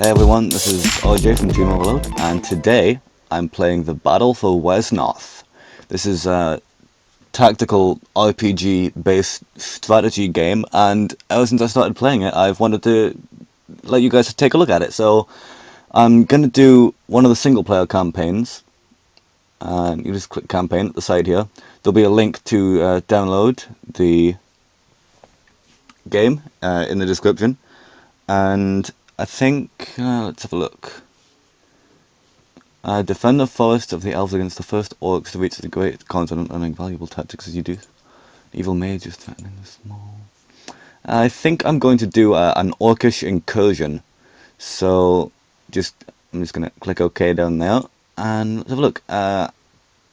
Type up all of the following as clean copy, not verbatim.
Hey everyone, this is RJ from Team Overload, and today I'm playing the Battle for Wesnoth. This is a tactical RPG based strategy game, and ever since I started playing it, I've wanted to let you guys take a look at it. So I'm going to do one of the single player campaigns, and you just click campaign at the side here. There'll be a link to download the game in the description, and I think, let's have a look. Defend the forest of the elves against the first orcs to reach the great continent, learning valuable tactics as you do. Evil mages threatening the small. I think I'm going to do an orcish incursion. So, I'm just going to click OK down there, and let's have a look.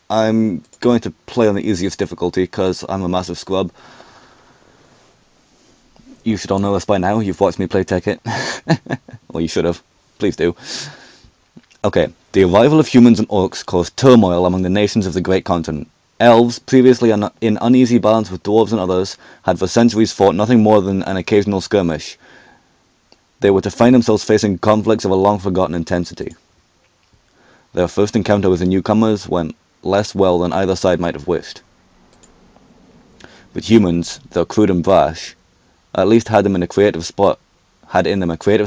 I'm going to play on the easiest difficulty because I'm a massive scrub. You should all know this by now. You've watched me play Tekkit. Well, you should have. Please do. Okay, the arrival of humans and orcs caused turmoil among the nations of the great continent. Elves, previously in uneasy balance with dwarves and others, had for centuries fought nothing more than an occasional skirmish. They were to find themselves facing conflicts of a long-forgotten intensity. Their first encounter with the newcomers went less well than either side might have wished. But humans, though crude and brash, at least had in them a creative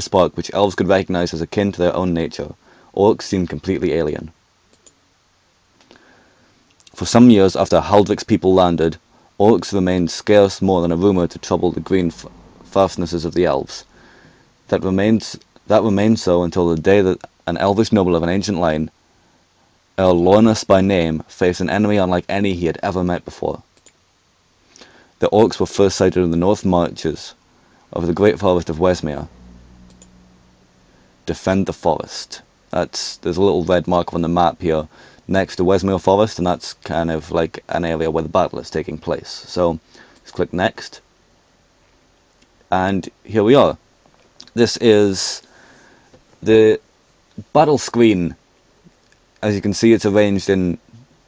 spark which elves could recognize as akin to their own nature. Orcs seemed completely alien. For some years after Haldric's people landed, orcs remained scarce more than a rumour to trouble the green fastnesses of the elves. That remained so until the day that an elvish noble of an ancient line, Erlornas by name, faced an enemy unlike any he had ever met before. The orcs were first sighted in the north marches of the great forest of Wesnoth. Defend the forest. There's a little red mark on the map here next to Wesnoth Forest, and that's kind of like an area where the battle is taking place. So just click next, and here we are. This is the battle screen. As you can see, it's arranged in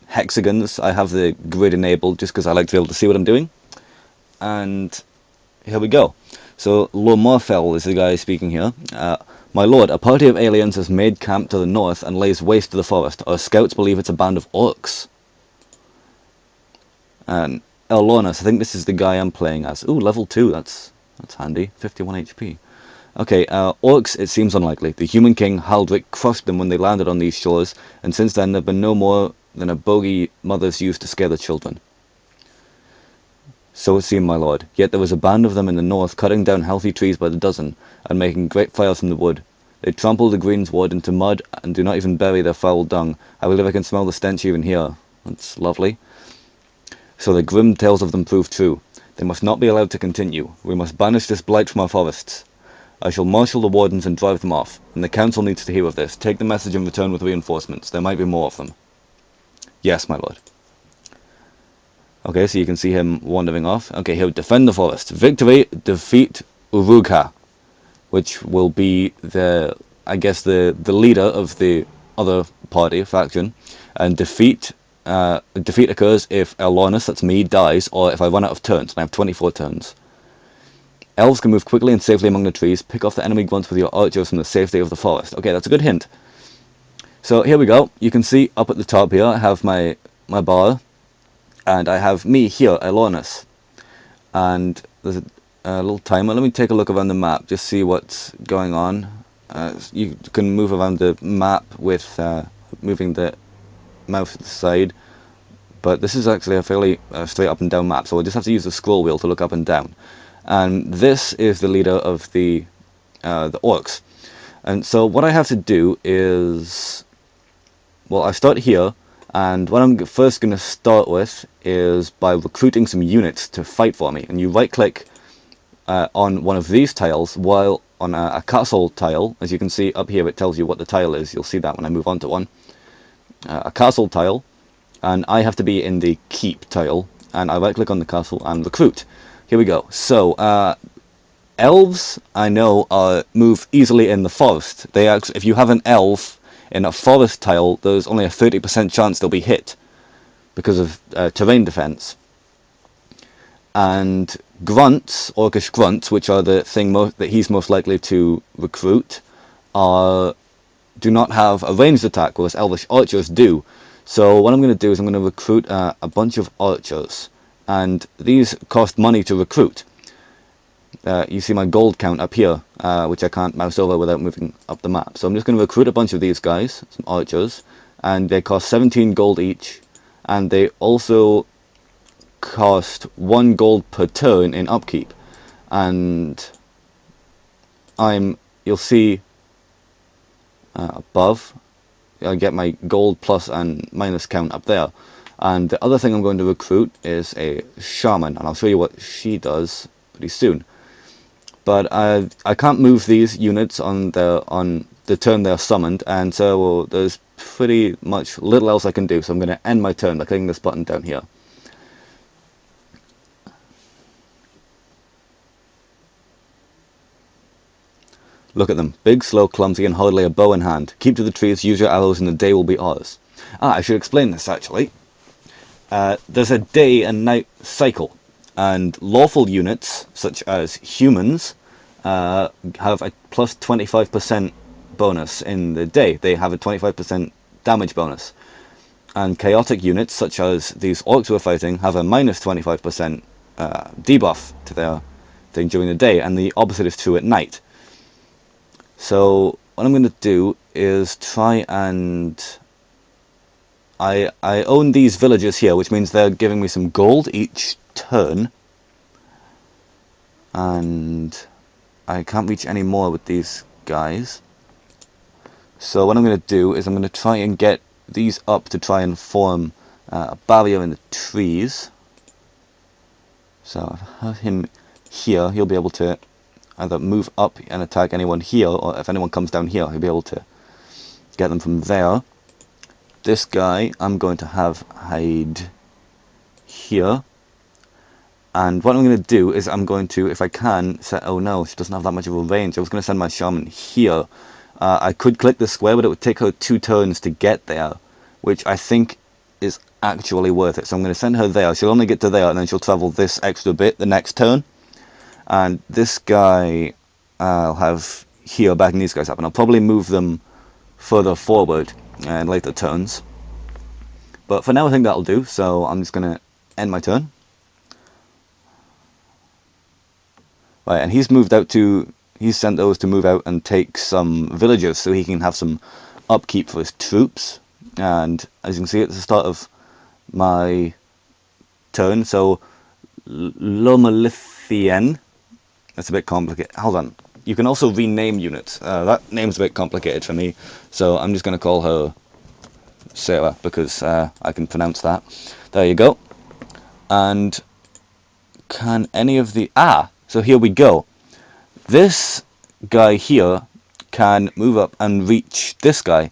hexagons. I have the grid enabled just because I like to be able to see what I'm doing. And here we go. So Lomorfel is the guy speaking here. My lord, a party of aliens has made camp to the north and lays waste to the forest. Our scouts believe it's a band of orcs. And Erlornas, I think this is the guy I'm playing as. Ooh, level 2, that's handy. 51 HP. Okay, orcs, it seems unlikely. The human king, Haldric, crushed them when they landed on these shores, and since then they've been no more than a bogey mothers use to scare the children. So it seemed, my lord. Yet there was a band of them in the north, cutting down healthy trees by the dozen, and making great fires from the wood. They trample the greensward into mud, and do not even bury their foul dung. I believe I can smell the stench even here. That's lovely. So the grim tales of them prove true. They must not be allowed to continue. We must banish this blight from our forests. I shall marshal the wardens and drive them off, and the council needs to hear of this. Take the message and return with reinforcements. There might be more of them. Yes, my lord. Okay, so you can see him wandering off. Okay, he'll defend the forest. Victory, defeat Urukha, which will be the leader of the other party, faction. And defeat occurs if Erlornas, that's me, dies, or if I run out of turns, and I have 24 turns. Elves can move quickly and safely among the trees. Pick off the enemy grunts with your archers from the safety of the forest. Okay, that's a good hint. So here we go. You can see up at the top here, I have my bar. And I have me here, Erlornas. And there's a little timer. Let me take a look around the map, just see what's going on. You can move around the map with moving the mouse to the side. But this is actually a fairly straight up and down map, so we'll just have to use the scroll wheel to look up and down. And this is the leader of the orcs. And so what I have to do is, well, I start here. And what I'm first going to start with is by recruiting some units to fight for me. And you right click on one of these tiles, while on a castle tile, as you can see up here it tells you what the tile is. You'll see that when I move on to one. A castle tile, and I have to be in the keep tile, and I right click on the castle and recruit. Here we go. So elves, I know, move easily in the forest. If you have an elf in a forest tile, there's only a 30% chance they'll be hit because of terrain defense. And grunts, orcish grunts, which are the thing that he's most likely to recruit, do not have a ranged attack, whereas elvish archers do. So what I'm going to do is I'm going to recruit a bunch of archers, and these cost money to recruit. You see my gold count up here, which I can't mouse over without moving up the map. So I'm just going to recruit a bunch of these guys, some archers, and they cost 17 gold each, and they also cost 1 gold per turn in upkeep. And you'll see above, I get my gold plus and minus count up there. And the other thing I'm going to recruit is a shaman, and I'll show you what she does pretty soon. But I can't move these units on the turn they're summoned, and so there's pretty much little else I can do. So I'm going to end my turn by clicking this button down here. Look at them, big, slow, clumsy, and hardly a bow in hand. Keep to the trees, use your arrows, and the day will be ours. I should explain this actually. There's a day and night cycle, and lawful units, such as humans, have a plus 25% bonus in the day. They have a 25% damage bonus. And chaotic units, such as these orcs we're fighting, have a minus 25% debuff to their thing during the day, and the opposite is true at night. So what I'm going to do is try and I own these villages here, which means they're giving me some gold each turn, and I can't reach any more with these guys. So what I'm going to do is I'm going to try and get these up to try and form a barrier in the trees. So if I have him here, he'll be able to either move up and attack anyone here, or if anyone comes down here, he'll be able to get them from there. This guy I'm going to have hide here, and what I'm going to do is I'm going to, if I can, set, oh no, she doesn't have that much of a range. I was going to send my shaman here. I could click the square, but it would take her 2 turns to get there, which I think is actually worth it. So I'm going to send her there. She'll only get to there, and then she'll travel this extra bit the next turn. And this guy I'll have here backing these guys up, and I'll probably move them further forward in later turns. But for now I think that'll do, so I'm just going to end my turn. Right, and he's sent those to move out and take some villages so he can have some upkeep for his troops. And as you can see at the start of my turn, so Lomalithian, that's a bit complicated. Hold on. You can also rename units. That name's a bit complicated for me, so I'm just going to call her Sarah because I can pronounce that. There you go. And can any of the... so here we go. This guy here can move up and reach this guy.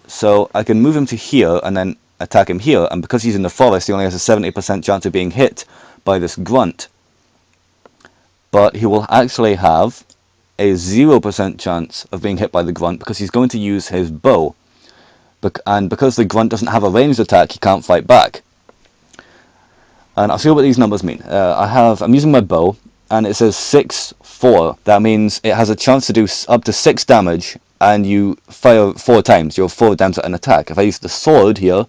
So I can move him to here and then attack him here. And because he's in the forest, he only has a 70% chance of being hit by this grunt. But he will actually have a 0% chance of being hit by the grunt because he's going to use his bow. And because the grunt doesn't have a ranged attack, he can't fight back. And I'll show you what these numbers mean. I'm using my bow, and it says 6-4. That means it has a chance to do up to 6 damage, and you fire 4 times. You're 4 damage at an attack. If I use the sword here,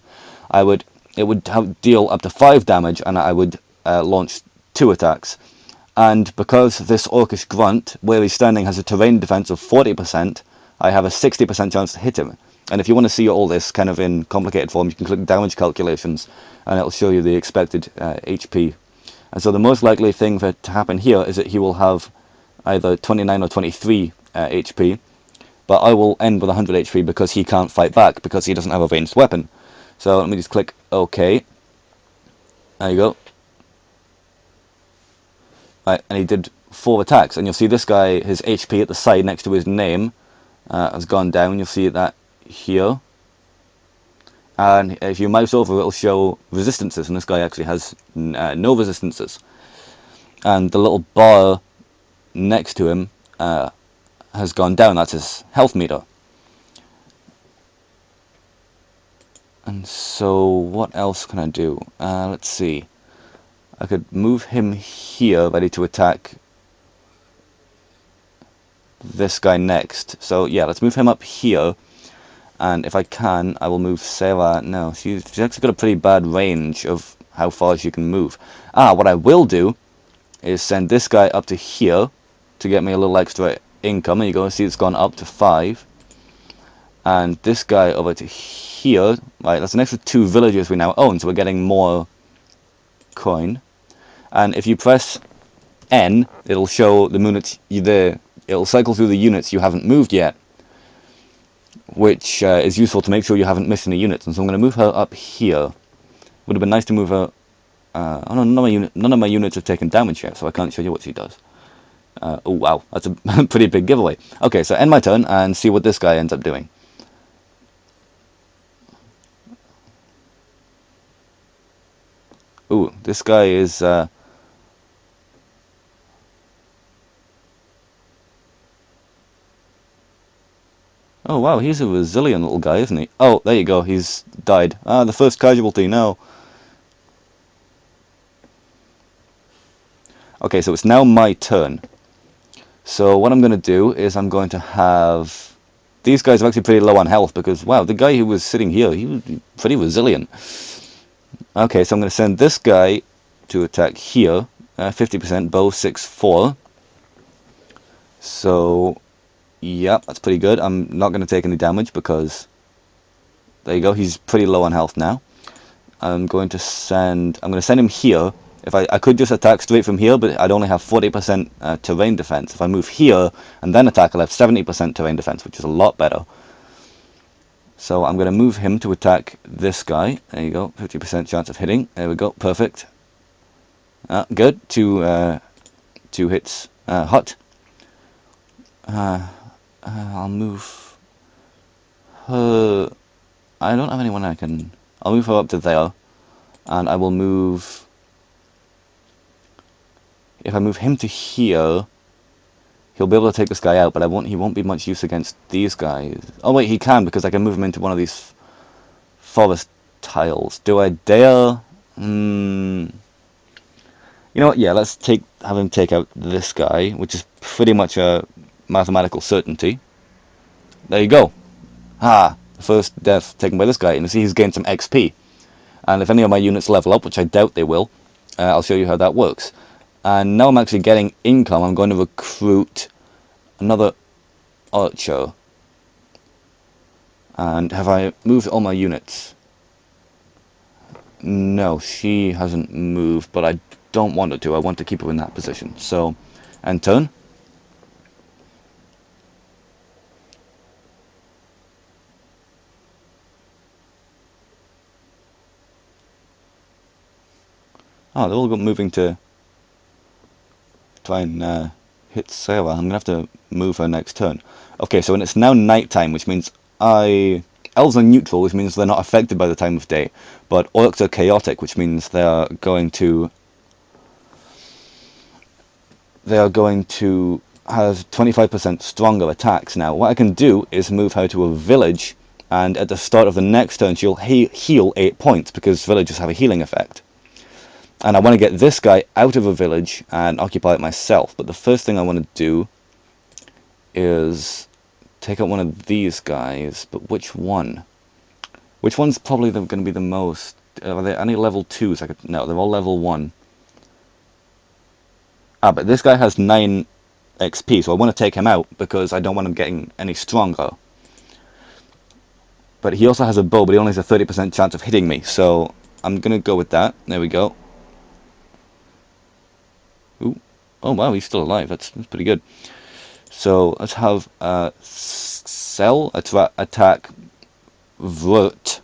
it would deal up to 5 damage, and I would launch 2 attacks. And because this Orcish grunt, where he's standing, has a terrain defense of 40%, I have a 60% chance to hit him. And if you want to see all this kind of in complicated form, you can click damage calculations, and it'll show you the expected HP. And so the most likely thing for it to happen here is that he will have either 29 or 23 HP, but I will end with 100 HP because he can't fight back, because he doesn't have a ranged weapon. So let me just click OK. There you go. Right, and he did 4 attacks, and you'll see this guy, his HP at the side next to his name has gone down. You'll see that here, and if you mouse over, it'll show resistances, and this guy actually has no resistances. And the little bar next to him has gone down. That's his health meter. And so what else can I do? Let's see. I could move him here, ready to attack this guy next. So yeah, let's move him up here. And if I can, I will move Sarah. No, she's actually got a pretty bad range of how far she can move. What I will do is send this guy up to here to get me a little extra income. And you go see it's gone up to 5. And this guy over to here, right, that's an extra 2 villages we now own, so we're getting more coin. And if you press N, it'll show the units it'll cycle through the units you haven't moved yet, which is useful to make sure you haven't missed any units. And so I'm going to move her up here. Would have been nice to move her. Oh no, none of my units have taken damage yet, so I can't show you what she does. Oh wow, that's a pretty big giveaway. Okay, so end my turn and see what this guy ends up doing. Ooh, this guy is oh wow, he's a resilient little guy, isn't he? Oh, there you go, he's died. The first casualty, no. Okay, so it's now my turn. So what I'm going to do is I'm going to have... These guys are actually pretty low on health because, wow, the guy who was sitting here, he was pretty resilient. Okay, so I'm going to send this guy to attack here. 50% bow, 6-4. So, yeah, that's pretty good. I'm not going to take any damage because... There you go, he's pretty low on health now. I'm going to send him here. If I could just attack straight from here, but I'd only have 40% terrain defense. If I move here and then attack, I'll have 70% terrain defense, which is a lot better. So I'm going to move him to attack this guy. There you go, 50% chance of hitting. There we go, perfect. Good, two hits. Hot. I'll move her... I don't have anyone I can... I'll move her up to there. And I will move... If I move him to here, he'll be able to take this guy out, but he won't be much use against these guys. Oh wait, he can, because I can move him into one of these forest tiles. Do I dare? You know what, yeah, let's have him take out this guy, which is pretty much a mathematical certainty. There you go. The first death taken by this guy, and you see he's gained some XP. And if any of my units level up, which I doubt they will, I'll show you how that works. And now I'm actually getting income. I'm going to recruit another archer. And have I moved all my units? No, she hasn't moved, but I don't want her to. I want to keep her in that position. So, end turn. They're all moving to try and hit Sarah. I'm going to have to move her next turn. Okay, so it's now nighttime, which means elves are neutral, which means they're not affected by the time of day. But orcs are chaotic, which means they are going to have 25% stronger attacks. Now, what I can do is move her to a village, and at the start of the next turn, she'll heal 8 points, because villages have a healing effect. And I want to get this guy out of a village and occupy it myself. But the first thing I want to do is take out one of these guys. But which one? Which one's probably going to be the most... Are there any level 2s? No, they're all level 1. But this guy has 9 XP, so I want to take him out because I don't want him getting any stronger. But he also has a bow, but he only has a 30% chance of hitting me. So I'm going to go with that. There we go. Ooh. Oh wow, he's still alive. That's pretty good. So let's have Cell attack Vert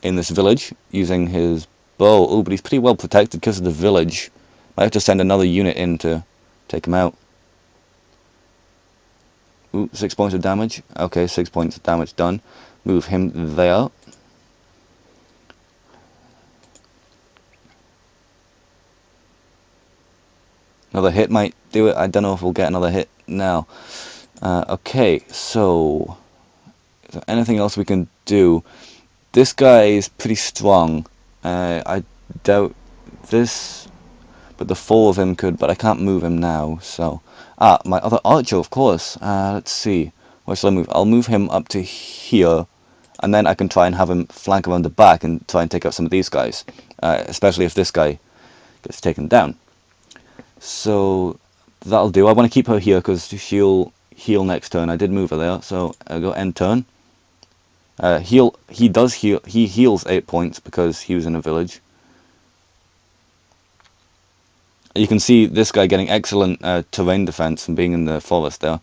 in this village using his bow. Oh, but he's pretty well protected because of the village. Might have to send another unit in to take him out. Ooh, 6 points of damage. Okay, 6 points of damage done. Move him there. Another hit might do it. I don't know if we'll get another hit now. Okay, so is there anything else we can do? This guy is pretty strong. I doubt this. but the 4 of him could, but I can't move him now, so... Ah, my other archer, of course. Let's see. Where shall I move? I'll move him up to here, and then I can try and have him flank around the back and try and take out some of these guys, especially if this guy gets taken down. So that'll do. I want to keep her here because she'll heal next turn. I did move her there, so I'll go end turn. He does heal. He heals 8 points because he was in a village. You can see this guy getting excellent terrain defense from being in the forest there.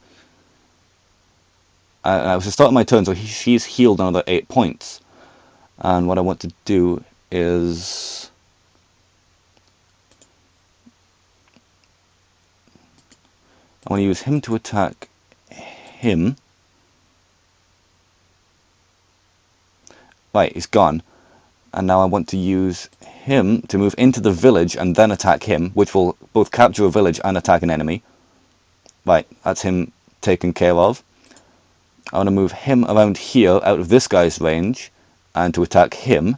I was the start of my turn, so she's healed another 8 points. And what I want to do is... I want to use him to attack him. Right, he's gone. And now I want to use him to move into the village and then attack him, which will both capture a village and attack an enemy. Right, that's him taken care of. I want to move him around here out of this guy's range and to attack him.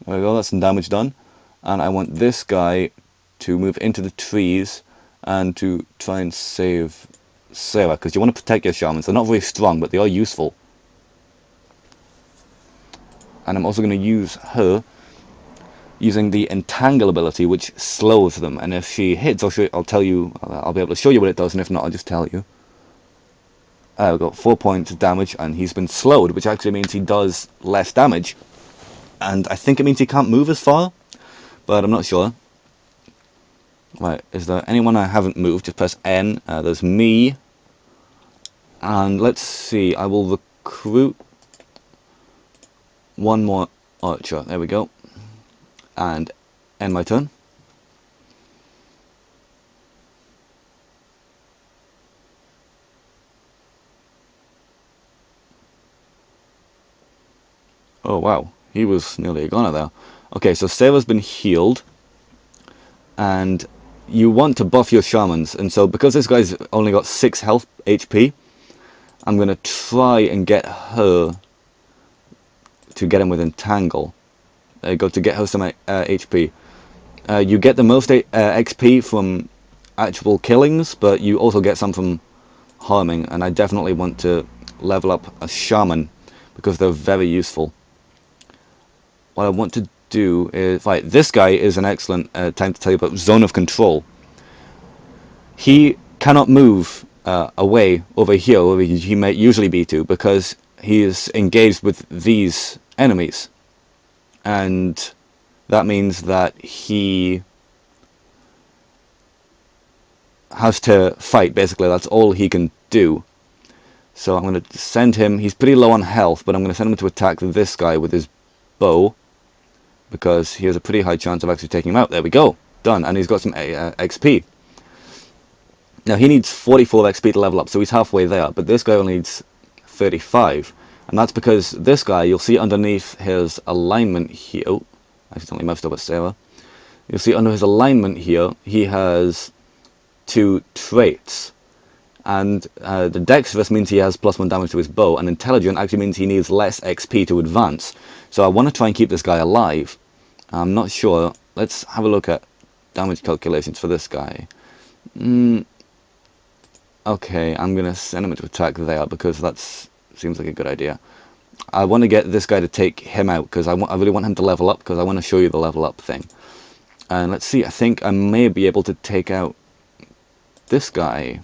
There we go, that's some damage done. And I want this guy to move into the trees and to try and save Sarah, because you want to protect your shamans. They're not very strong, but they are useful. And I'm also going to use her using the entangle ability, which slows them. And if she hits, I'll tell you, I'll be able to show you what it does, and if not, I'll just tell you. I've got 4 points of damage, and he's been slowed, which actually means he does less damage. And I think it means he can't move as far, but I'm not sure. Right, is there anyone I haven't moved? Just press N. There's me. And let's see, I will recruit one more archer. There we go. And end my turn. Oh wow, he was nearly a goner there. Okay, so Sarah's been healed. And you want to buff your shamans. And so because this guy's only got 6 health HP, I'm going to try and get her to get him with Entangle. There you go, to get her some HP. You get the most XP from actual killings, but you also get some from harming, and I definitely want to level up a shaman because they're very useful. What I want to do is... Right, this guy is an excellent time to tell you about Zone of Control. He cannot move away over here where he may usually be to, because he is engaged with these enemies. And that means that he has to fight, basically. That's all he can do. So I'm going to send him... He's pretty low on health, but I'm going to send him to attack this guy with his bow, because he has a pretty high chance of actually taking him out. There we go. Done. And he's got some XP. Now he needs 44 XP to level up, so he's halfway there, but this guy only needs 35. And that's because this guy, you'll see underneath his alignment here... Oh, I accidentally moused over Sarah. You'll see under his alignment here, he has 2 traits. And the dexterous means he has +1 damage to his bow, and intelligent actually means he needs less XP to advance. So I want to try and keep this guy alive. I'm not sure. Let's have a look at damage calculations for this guy. Okay, I'm going to send him to attack there because that seems like a good idea. I want to get this guy to take him out because I really want him to level up, because I want to show you the level up thing. And let's see, I think I may be able to take out this guy.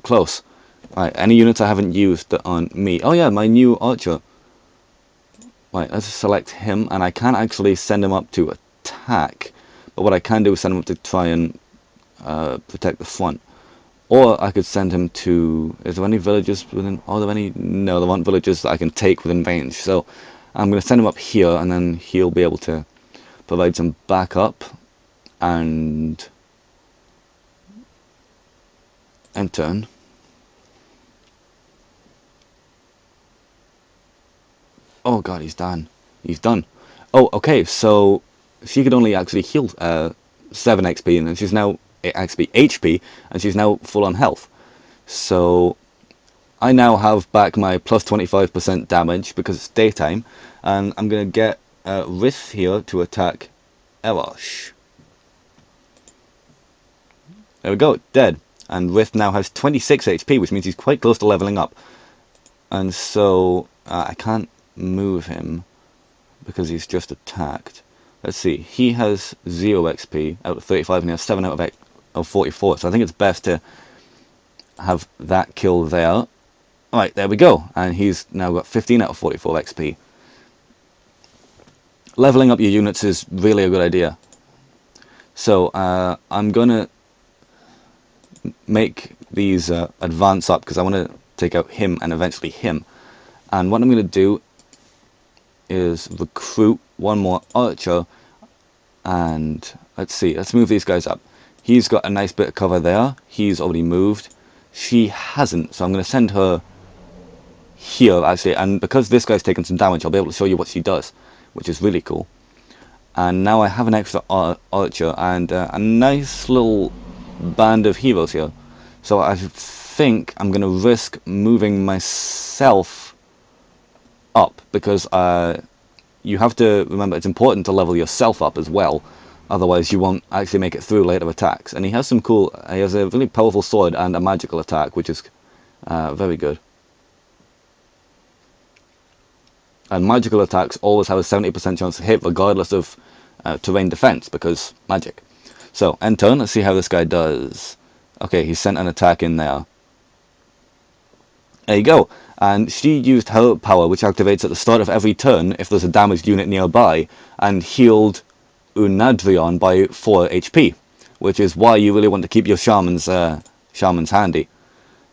Close. Right, any units I haven't used on me. Oh yeah, my new archer. Right, let's select him, and I can't actually send him up to attack. But what I can do is send him up to try and protect the front. Or I could send him to... Is there any villages within... Are there any... No, there aren't villages that I can take within range. So I'm going to send him up here, and then he'll be able to provide some backup. And... end turn. Oh god, he's done. He's done. Oh, okay, so she could only actually heal 7 XP, and then she's now HP, and she's now full on health. So I now have back my plus 25% damage because it's daytime, and I'm going to get Rith here to attack Erlornas. There we go, dead. And Rith now has 26 HP, which means he's quite close to leveling up. And so I can't move him because he's just attacked. Let's see, he has 0 XP out of 35 and he has 7 out of 44. So I think it's best to have that kill there. Alright, there we go. And he's now got 15 out of 44 XP. Leveling up your units is really a good idea. So I'm going to make these advance up because I want to take out him and eventually him. And what I'm going to do is recruit one more archer, and let's see, let's move these guys up. He's got a nice bit of cover there. He's already moved. She hasn't, so I'm going to send her here actually, and because this guy's taken some damage, I'll be able to show you what she does, which is really cool. And now I have an extra archer and a nice little band of heroes here. So I think I'm going to risk moving myself up, because you have to remember it's important to level yourself up as well, otherwise you won't actually make it through later attacks. And he has he has a really powerful sword and a magical attack, which is very good. And magical attacks always have a 70% chance to hit regardless of terrain defense, because magic. So end turn, let's see how this guy does. Okay, he sent an attack in there. There you go. And she used her power, which activates at the start of every turn if there's a damaged unit nearby, and healed Unadrion by 4 HP, which is why you really want to keep your shamans handy,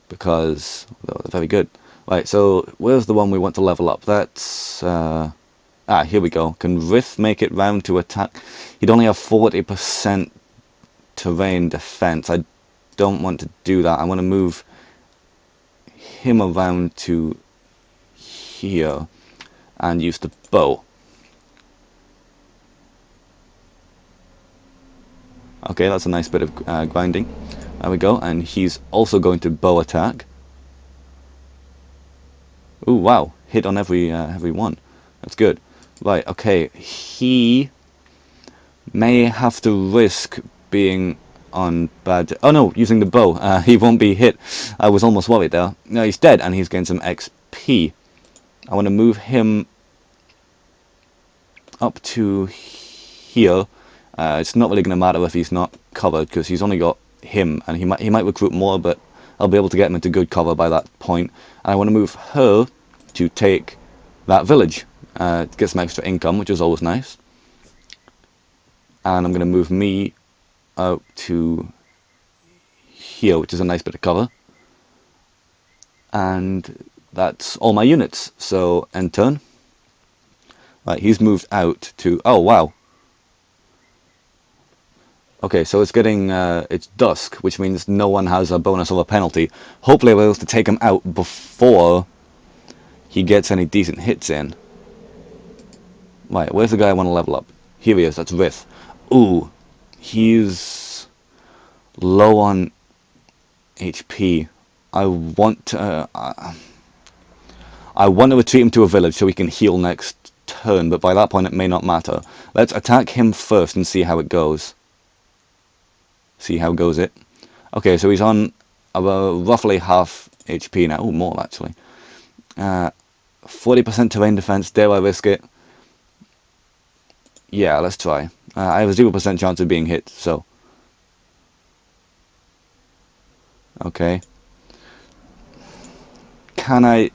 because they're very good. Right, so where's the one we want to level up? That's here we go. Can Rith make it round to attack? He'd only have 40% terrain defense. I don't want to do that. I want to move him around to here and use the bow. Okay, that's a nice bit of grinding. There we go, and he's also going to bow attack. Ooh, wow, hit on every one. That's good. Right, okay, he may have to risk being on bad... Oh no, using the bow. He won't be hit. I was almost worried there. No, he's dead, and he's gained some XP. I want to move him up to here. It's not really going to matter if he's not covered, because he's only got him, and he might recruit more, but I'll be able to get him into good cover by that point. And I want to move her to take that village, to get some extra income, which is always nice. And I'm going to move me out to here, which is a nice bit of cover. And that's all my units. So end turn. Right, he's moved out to... Oh, wow. Okay, so it's getting... it's dusk, which means no one has a bonus or a penalty. Hopefully I'll be able to take him out before he gets any decent hits in. Right, where's the guy I want to level up? Here he is, that's Rith. Ooh, he's low on HP. I want to retreat him to a village so he can heal next turn, but by that point it may not matter. Let's attack him first and see how it goes. See how goes it. Okay, so he's on about roughly half HP now. Oh, more actually. 40% terrain defense. Dare I risk it? Yeah, let's try. I have a 0% chance of being hit, so... Okay. Can I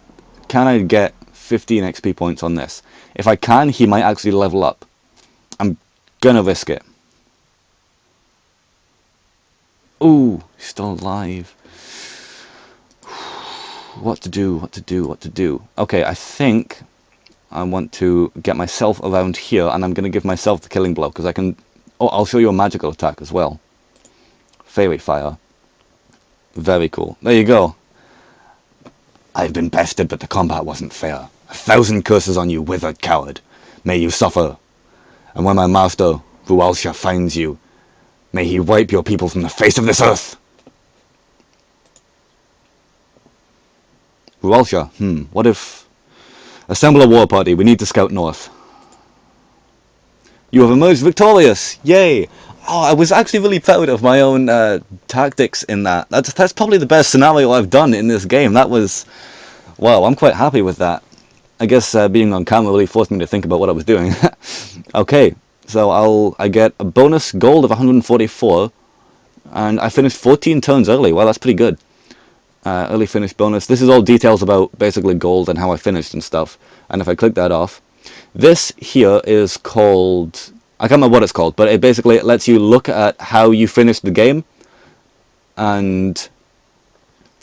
get 15 XP points on this? If I can, he might actually level up. I'm gonna risk it. Ooh, he's still alive. What to do? Okay, I think I want to get myself around here, and I'm going to give myself the killing blow, because I can... Oh, I'll show you a magical attack as well. Fairy Fire. Very cool. There you go. I've been bested, but the combat wasn't fair. 1,000 curses on you, withered coward. May you suffer. And when my master, Rualsha, finds you, may he wipe your people from the face of this earth. Ralsha. What if... Assemble a war party. We need to scout north. You have emerged victorious! Yay! Oh, I was actually really proud of my own tactics in that. That's probably the best scenario I've done in this game. That was... Wow, I'm quite happy with that. I guess being on camera really forced me to think about what I was doing. Okay, so I get a bonus gold of 144, and I finished 14 turns early. Well, that's pretty good. Early finish bonus. This is all details about basically gold and how I finished and stuff. And if I click that off, this here is called... I can't remember what it's called, but it lets you look at how you finished the game, and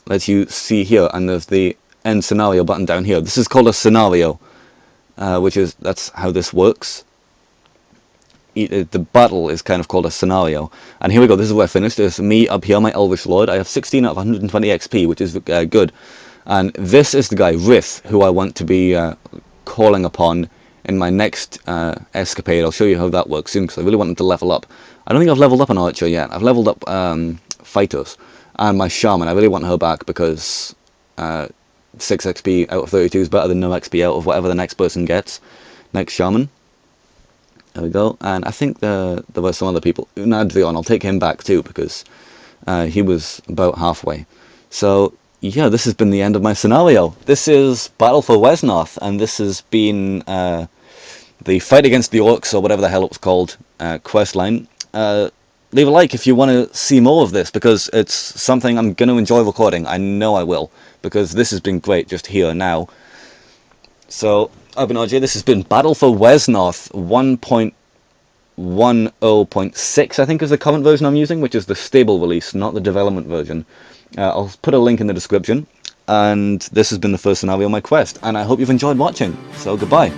lets you see here, and there's the end scenario button down here. This is called a scenario, that's how this works. The battle is kind of called a scenario. And here we go, this is where I finished. There's me up here, my Elvish Lord. I have 16 out of 120 XP, which is good. And this is the guy, Rith, who I want to be calling upon in my next escapade. I'll show you how that works soon, because I really want him to level up. I don't think I've leveled up an Archer yet. I've leveled up Fighters. And my Shaman, I really want her back, because 6 XP out of 32 is better than no XP out of whatever the next person gets. Next Shaman. There we go. And I think there were some other people. Unadrion, I'll take him back too, because he was about halfway. So, yeah, this has been the end of my scenario. This is Battle for Wesnoth, and this has been the Fight Against the Orcs, or whatever the hell it was called, quest line. Leave a like if you want to see more of this, because it's something I'm going to enjoy recording. I know I will, because this has been great just here now. So, I've been RJ, this has been Battle for Wesnoth 1.10.6, I think is the current version I'm using, which is the stable release, not the development version. I'll put a link in the description, and this has been the first scenario of my quest, and I hope you've enjoyed watching, so goodbye.